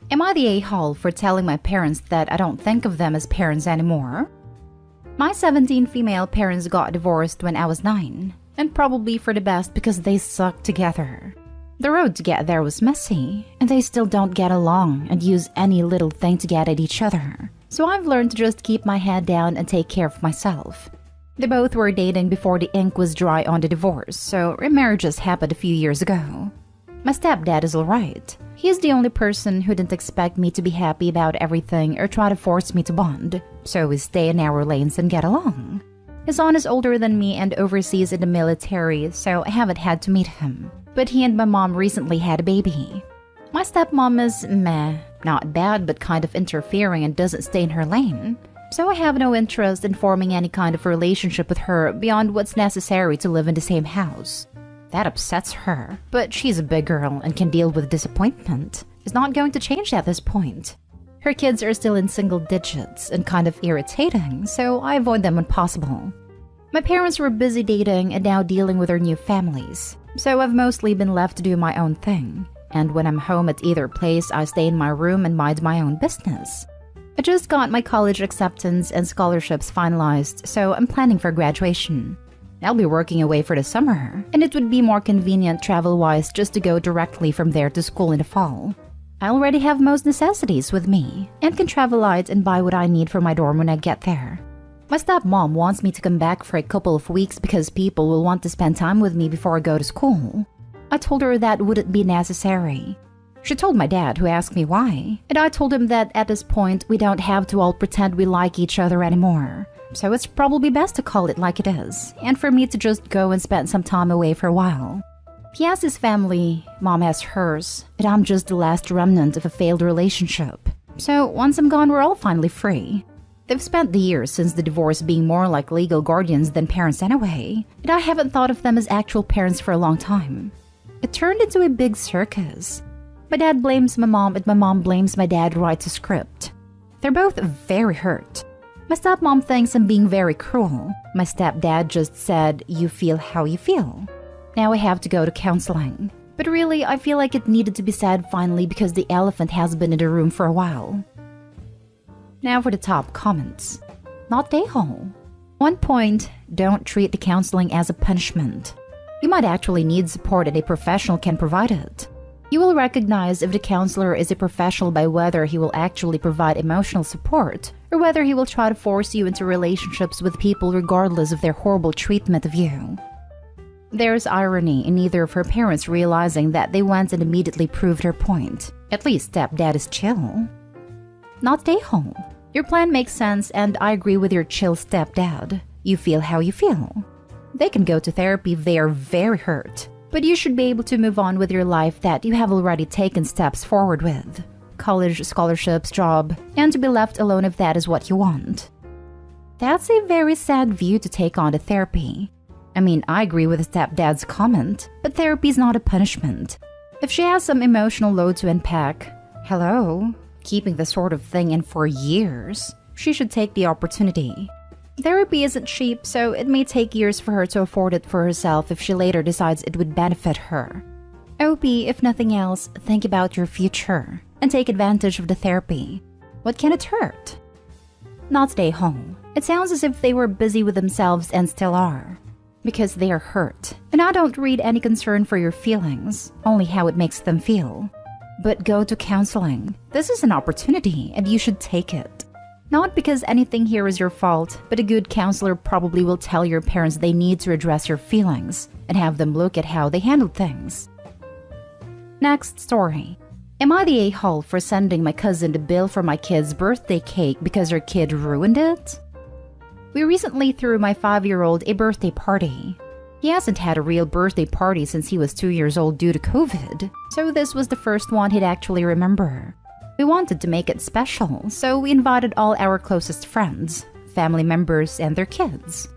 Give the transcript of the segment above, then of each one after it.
Am I the a-hole for telling my parents that I don't think of them as parents anymore? My 17 female parents got divorced when I was 9, and probably for the best because they sucked together. The road to get there was messy, and they still don't get along and use any little thing to get at each other. So I've learned to just keep my head down and take care of myself. They both were dating before the ink was dry on the divorce, so remarriages happened a few years ago. My stepdad is alright. He is the only person who didn't expect me to be happy about everything or try to force me to bond, so we stay in our lanes and get along. His son is older than me and overseas in the military, so I haven't had to meet him. But he and my mom recently had a baby. My stepmom is meh, not bad but kind of interfering and doesn't stay in her lane. So I have no interest in forming any kind of relationship with her beyond what's necessary to live in the same house. That upsets her, but she's a big girl and can deal with disappointment. It's not going to change at this point. Her kids are still in single digits and kind of irritating, so I avoid them when possible. My parents were busy dating and now dealing with their new families, so I've mostly been left to do my own thing. And when I'm home at either place, I stay in my room and mind my own business. I just got my college acceptance and scholarships finalized, so I'm planning for graduation. I'll be working away for the summer, and it would be more convenient travel-wise just to go directly from there to school in the fall. I already have most necessities with me, and can travel light and buy what I need for my dorm when I get there. My stepmom wants me to come back for a couple of weeks because people will want to spend time with me before I go to school. I told her that wouldn't be necessary. She told my dad, who asked me why, and I told him that at this point we don't have to all pretend we like each other anymore. So it's probably best to call it like it is, and for me to just go and spend some time away for a while. He has his family, mom has hers, and I'm just the last remnant of a failed relationship. So once I'm gone, we're all finally free. They've spent the years since the divorce being more like legal guardians than parents anyway, and I haven't thought of them as actual parents for a long time. It turned into a big circus. My dad blames my mom and my mom blames my dad who writes a script. They're both very hurt. My stepmom thinks I'm being very cruel. My stepdad just said, "You feel how you feel." Now I have to go to counseling. But really, I feel like it needed to be said finally because the elephant has been in the room for a while. Now for the top comments. Not a-hole. 1 point, don't treat the counseling as a punishment. You might actually need support and a professional can provide it. You will recognize if the counselor is a professional by whether he will actually provide emotional support or whether he will try to force you into relationships with people regardless of their horrible treatment of you. There's irony in neither of her parents realizing that they went and immediately proved her point. At least stepdad is chill. Not a-hole. Your plan makes sense and I agree with your chill stepdad. You feel how you feel. They can go to therapy if they are very hurt. But you should be able to move on with your life that you have already taken steps forward with. College, scholarships, job, and to be left alone if that is what you want. That's a very sad view to take on to therapy. I mean, I agree with stepdad's comment, but therapy is not a punishment. If she has some emotional load to unpack, hello, keeping this sort of thing in for years, she should take the opportunity. Therapy isn't cheap, so it may take years for her to afford it for herself if she later decides it would benefit her. OP, if nothing else, think about your future and take advantage of the therapy. What can it hurt? Not stay home. It sounds as if they were busy with themselves and still are. Because they are hurt. And I don't read any concern for your feelings, only how it makes them feel. But go to counseling. This is an opportunity and you should take it. Not because anything here is your fault, but a good counselor probably will tell your parents they need to address your feelings and have them look at how they handled things. Next story. Am I the a-hole for sending my cousin the bill for my kid's birthday cake because her kid ruined it? We recently threw my 5-year-old a birthday party. He hasn't had a real birthday party since he was 2 years old due to COVID, so this was the first one he'd actually remember. We wanted to make it special, so we invited all our closest friends, family members, and their kids.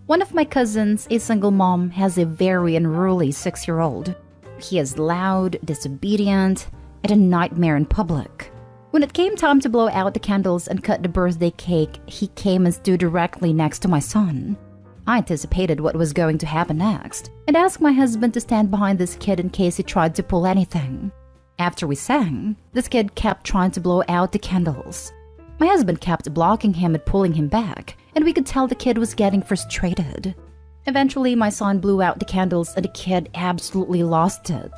One of my cousins, a single mom, has a very unruly 6-year-old. He is loud, disobedient, and a nightmare in public. When it came time to blow out the candles and cut the birthday cake, he came and stood directly next to my son. I anticipated what was going to happen next, and asked my husband to stand behind this kid in case he tried to pull anything. After we sang, this kid kept trying to blow out the candles. My husband kept blocking him and pulling him back, and we could tell the kid was getting frustrated. Eventually, my son blew out the candles and the kid absolutely lost it.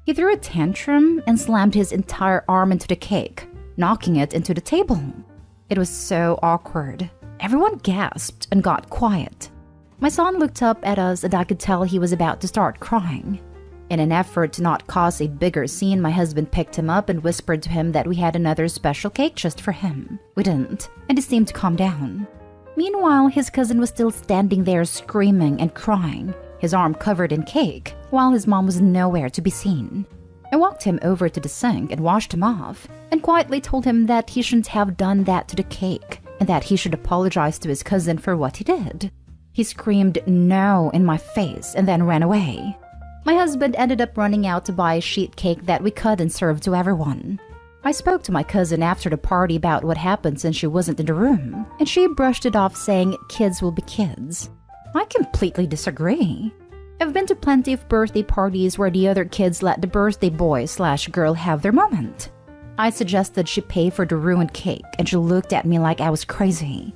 He threw a tantrum and slammed his entire arm into the cake, knocking it into the table. It was so awkward. Everyone gasped and got quiet. My son looked up at us and I could tell he was about to start crying. In an effort to not cause a bigger scene, my husband picked him up and whispered to him that we had another special cake just for him. We didn't, and he seemed to calm down. Meanwhile, his cousin was still standing there screaming and crying, his arm covered in cake, while his mom was nowhere to be seen. I walked him over to the sink and washed him off, and quietly told him that he shouldn't have done that to the cake, and that he should apologize to his cousin for what he did. He screamed no in my face and then ran away. My husband ended up running out to buy a sheet cake that we cut and served to everyone. I spoke to my cousin after the party about what happened since she wasn't in the room, and she brushed it off saying kids will be kids. I completely disagree. I've been to plenty of birthday parties where the other kids let the birthday boy/girl have their moment. I suggested she pay for the ruined cake, and she looked at me like I was crazy.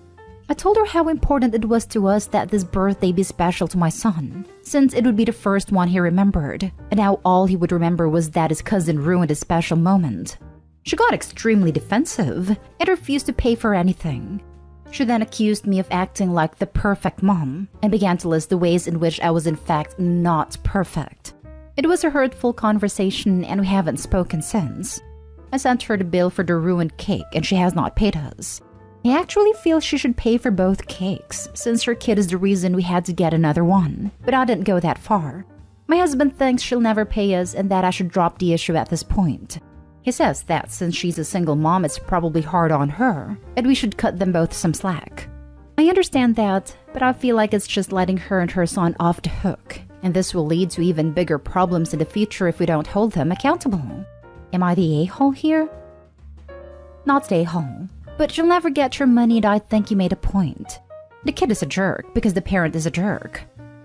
I told her how important it was to us that this birthday be special to my son, since it would be the first one he remembered, and how all he would remember was that his cousin ruined a special moment. She got extremely defensive and refused to pay for anything. She then accused me of acting like the perfect mom and began to list the ways in which I was in fact not perfect. It was a hurtful conversation and we haven't spoken since. I sent her the bill for the ruined cake and she has not paid us. I actually feel she should pay for both cakes since her kid is the reason we had to get another one, but I didn't go that far. My husband thinks she'll never pay us and that I should drop the issue at this point. He says that since she's a single mom, it's probably hard on her, and we should cut them both some slack. I understand that, but I feel like it's just letting her and her son off the hook, and this will lead to even bigger problems in the future if we don't hold them accountable. Am I the a-hole here? Not the a-hole, but you'll never get your money and I think you made a point. The kid is a jerk because the parent is a jerk.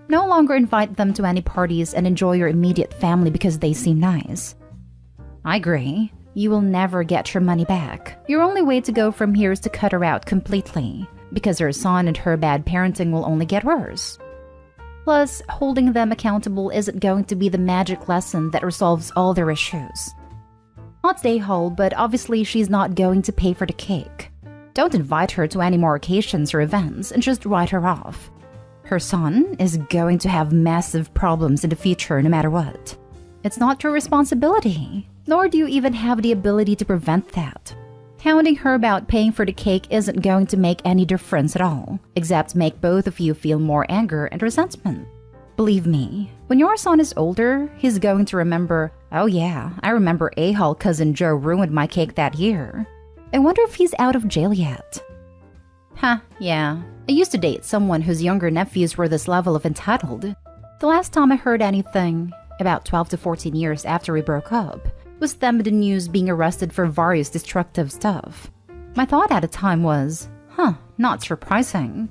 No longer invite them to any parties and enjoy your immediate family because they seem nice. I agree. You will never get your money back. Your only way to go from here is to cut her out completely, because her son and her bad parenting will only get worse. Plus, holding them accountable isn't going to be the magic lesson that resolves all their issues. Not stay whole, but obviously she's not going to pay for the cake. Don't invite her to any more occasions or events and just write her off. Her son is going to have massive problems in the future no matter what. It's not your responsibility. Nor do you even have the ability to prevent that. Hounding her about paying for the cake isn't going to make any difference at all, except make both of you feel more anger and resentment. Believe me, when your son is older, he's going to remember, oh yeah, I remember a-hole cousin Joe ruined my cake that year. I wonder if he's out of jail yet. Yeah. I used to date someone whose younger nephews were this level of entitled. The last time I heard anything, about 12 to 14 years after we broke up, was them in the news being arrested for various destructive stuff. My thought at the time was, not surprising.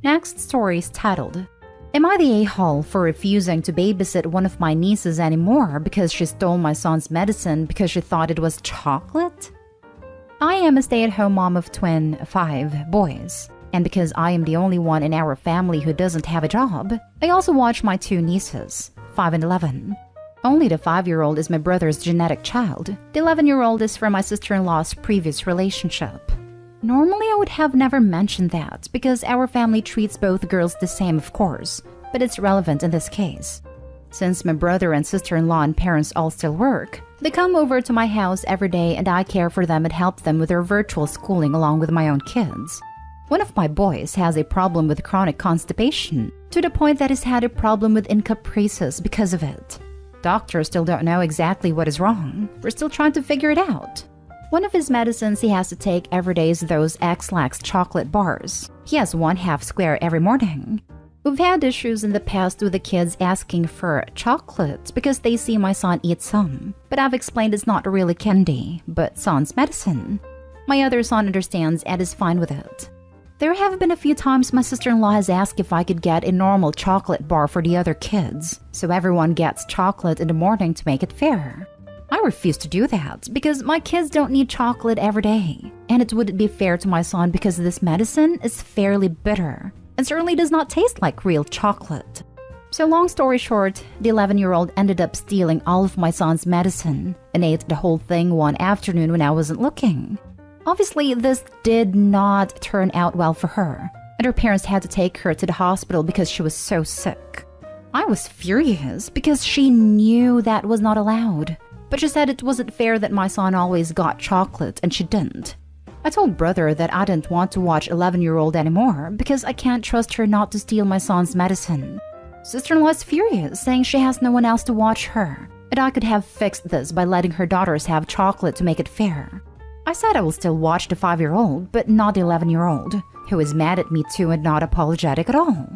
Next story is titled, Am I the a-hole for refusing to babysit one of my nieces anymore because she stole my son's medicine because she thought it was chocolate? I am a stay-at-home mom of 5 boys. And because I am the only one in our family who doesn't have a job, I also watch my 2 nieces, 5 and 11. Only the 5-year-old is my brother's genetic child. The 11-year-old is from my sister-in-law's previous relationship. Normally, I would have never mentioned that because our family treats both girls the same, of course, but it's relevant in this case. Since my brother and sister-in-law and parents all still work, they come over to my house every day and I care for them and help them with their virtual schooling along with my own kids. One of my boys has a problem with chronic constipation, to the point that he's had a problem with encaprices because of it. Doctors still don't know exactly what is wrong. We're still trying to figure it out. One of his medicines he has to take every day is those X-Lax chocolate bars. He has 1/2 square every morning. We've had issues in the past with the kids asking for chocolate because they see my son eat some, but I've explained it's not really candy, but son's medicine. My other son understands and is fine with it. There have been a few times my sister-in-law has asked if I could get a normal chocolate bar for the other kids, so everyone gets chocolate in the morning to make it fair. I refuse to do that because my kids don't need chocolate every day. And it wouldn't be fair to my son because this medicine is fairly bitter and certainly does not taste like real chocolate. So long story short, the 11-year-old ended up stealing all of my son's medicine and ate the whole thing one afternoon when I wasn't looking. Obviously, this did not turn out well for her, and her parents had to take her to the hospital because she was so sick. I was furious because she knew that was not allowed, but she said it wasn't fair that my son always got chocolate and she didn't. I told brother that I didn't want to watch 11-year-old anymore because I can't trust her not to steal my son's medicine. Sister-in-law is furious, saying she has no one else to watch her, and I could have fixed this by letting her daughters have chocolate to make it fair. I said I will still watch the 5-year-old, but not the 11-year-old, who is mad at me too and not apologetic at all.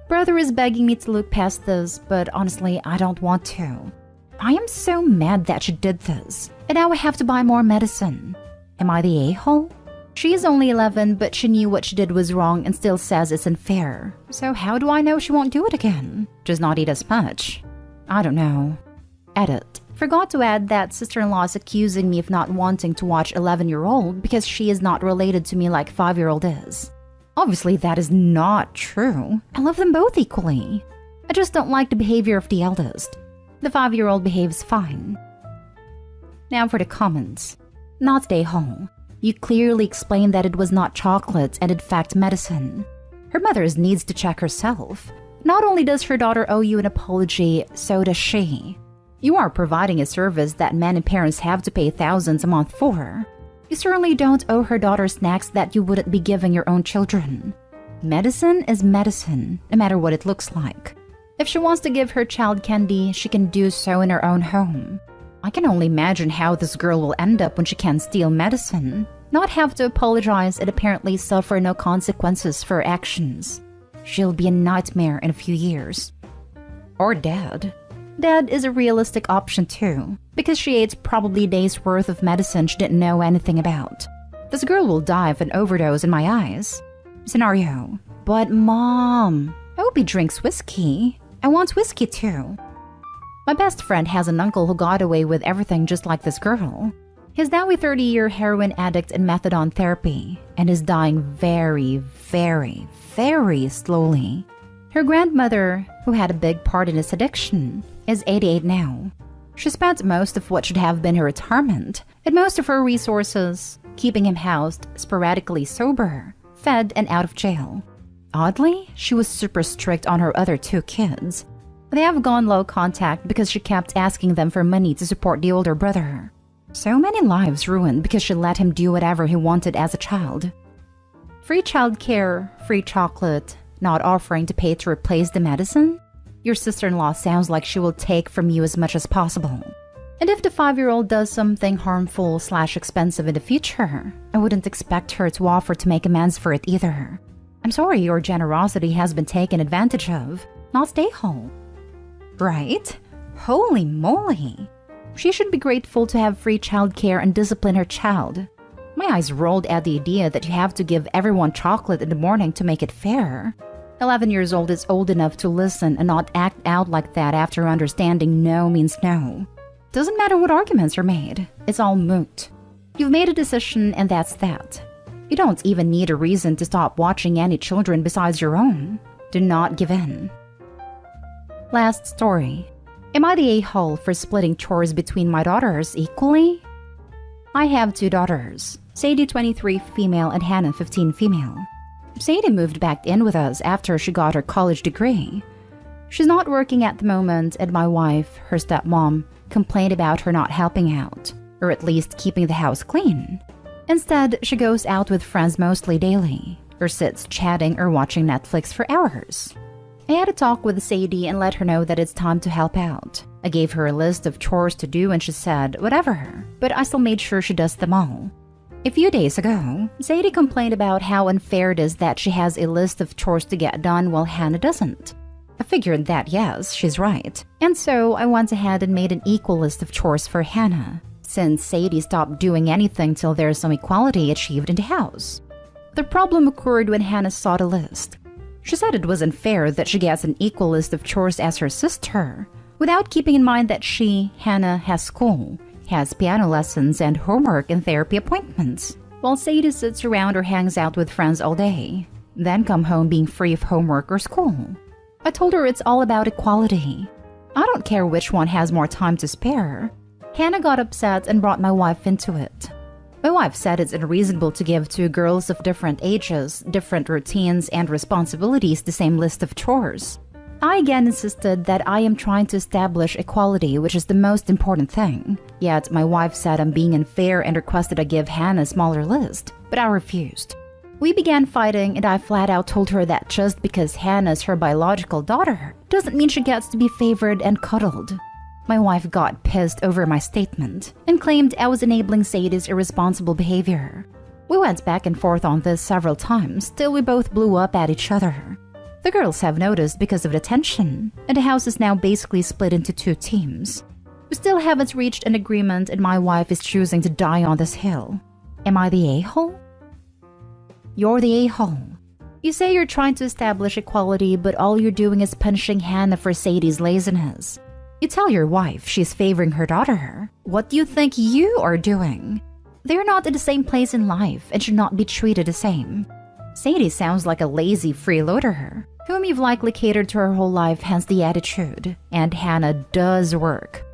Brother is begging me to look past this, but honestly, I don't want to. I am so mad that she did this, and now I have to buy more medicine. Am I the a-hole? She is only 11, but she knew what she did was wrong and still says it's unfair. So how do I know she won't do it again? Just not eat as much? I don't know. Edit. Forgot to add that sister-in-law is accusing me of not wanting to watch 11-year-old because she is not related to me like 5-year-old is. Obviously, that is not true. I love them both equally. I just don't like the behavior of the eldest. The 5-year-old behaves fine. Now for the comments. Not stay home. You clearly explained that it was not chocolate and in fact medicine. Her mother needs to check herself. Not only does her daughter owe you an apology, so does she. You are providing a service that many parents have to pay thousands a month for. You certainly don't owe her daughter snacks that you wouldn't be giving your own children. Medicine is medicine, no matter what it looks like. If she wants to give her child candy, she can do so in her own home. I can only imagine how this girl will end up when she can steal medicine, not have to apologize and apparently suffer no consequences for her actions. She'll be a nightmare in a few years. Or dead. Dead is a realistic option too, because she ate probably a day's worth of medicine she didn't know anything about. This girl will die of an overdose in my eyes. Scenario. But Mom, I hope he drinks whiskey. I want whiskey too. My best friend has an uncle who got away with everything just like this girl. He's now a 30-year heroin addict in methadone therapy and is dying very, very, very slowly. Her grandmother, who had a big part in his addiction, is 88 now. She spent most of what should have been her retirement and most of her resources keeping him housed, sporadically sober, fed, and out of jail. Oddly, she was super strict on her other 2 kids. They have gone low contact because she kept asking them for money to support the older brother. So many lives ruined because she let him do whatever he wanted as a child. Free childcare, free chocolate, not offering to pay to replace the medicine? Your sister-in-law sounds like she will take from you as much as possible. And if the 5-year-old does something harmful/expensive in the future, I wouldn't expect her to offer to make amends for it either. I'm sorry your generosity has been taken advantage of, not stay home. Right? Holy moly! She should be grateful to have free childcare and discipline her child. My eyes rolled at the idea that you have to give everyone chocolate in the morning to make it fair. 11 years old is old enough to listen and not act out like that after understanding no means no. Doesn't matter what arguments are made, it's all moot. You've made a decision and that's that. You don't even need a reason to stop watching any children besides your own. Do not give in. Last story. Am I the a-hole for splitting chores between my daughters equally? I have 2 daughters, Sadie 23 female and Hannah 15 female. Sadie moved back in with us after she got her college degree. She's not working at the moment and my wife, her stepmom, complained about her not helping out, or at least keeping the house clean. Instead, she goes out with friends mostly daily, or sits chatting or watching Netflix for hours. I had a talk with Sadie and let her know that it's time to help out. I gave her a list of chores to do and she said, whatever, but I still made sure she does them all. A few days ago, Sadie complained about how unfair it is that she has a list of chores to get done while Hannah doesn't. I figured that yes, she's right. And so I went ahead and made an equal list of chores for Hannah, since Sadie stopped doing anything till there's some equality achieved in the house. The problem occurred when Hannah saw the list. She said it was unfair that she gets an equal list of chores as her sister, without keeping in mind that she, Hannah, has school, has piano lessons and homework and therapy appointments, while Sadie sits around or hangs out with friends all day, then come home being free of homework or school. I told her it's all about equality. I don't care which one has more time to spare. Hannah got upset and brought my wife into it. My wife said it's unreasonable to give two girls of different ages, different routines, and responsibilities the same list of chores. I again insisted that I am trying to establish equality, which is the most important thing. Yet my wife said I'm being unfair and requested I give Hannah a smaller list, but I refused. We began fighting, and I flat out told her that just because Hannah is her biological daughter doesn't mean she gets to be favored and cuddled. My wife got pissed over my statement and claimed I was enabling Sadie's irresponsible behavior. We went back and forth on this several times till we both blew up at each other. The girls have noticed because of the tension, and the house is now basically split into two teams. We still haven't reached an agreement, and my wife is choosing to die on this hill. Am I the a-hole? You're the a-hole. You say you're trying to establish equality, but all you're doing is punishing Hannah for Sadie's laziness. You tell your wife she's favoring her daughter. What do you think you are doing? They're not in the same place in life and should not be treated the same. Sadie sounds like a lazy freeloader, whom you've likely catered to her whole life, hence the attitude. And Hannah does work.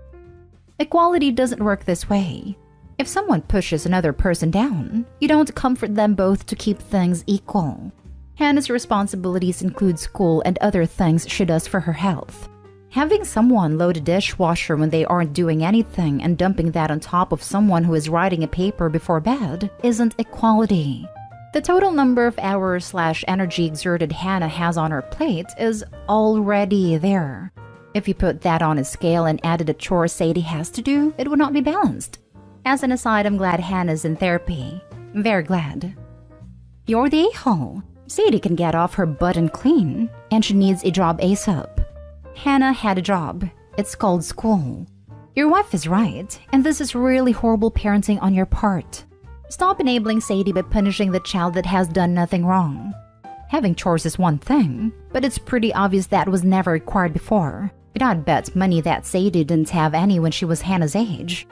Equality doesn't work this way. If someone pushes another person down, you don't comfort them both to keep things equal. Hannah's responsibilities include school and other things she does for her health. Having someone load a dishwasher when they aren't doing anything and dumping that on top of someone who is writing a paper before bed isn't equality. The total number of hours/energy exerted Hannah has on her plate is already there. If you put that on a scale and added a chore Sadie has to do, it would not be balanced. As an aside, I'm glad Hannah's in therapy. Very glad. You're the a-hole. Sadie can get off her butt and clean, and she needs a job ASAP. Hannah had a job. It's called school. Your wife is right, and this is really horrible parenting on your part. Stop enabling Sadie by punishing the child that has done nothing wrong. Having chores is one thing, but it's pretty obvious that was never required before. And I'd bet money that Sadie didn't have any when she was Hannah's age.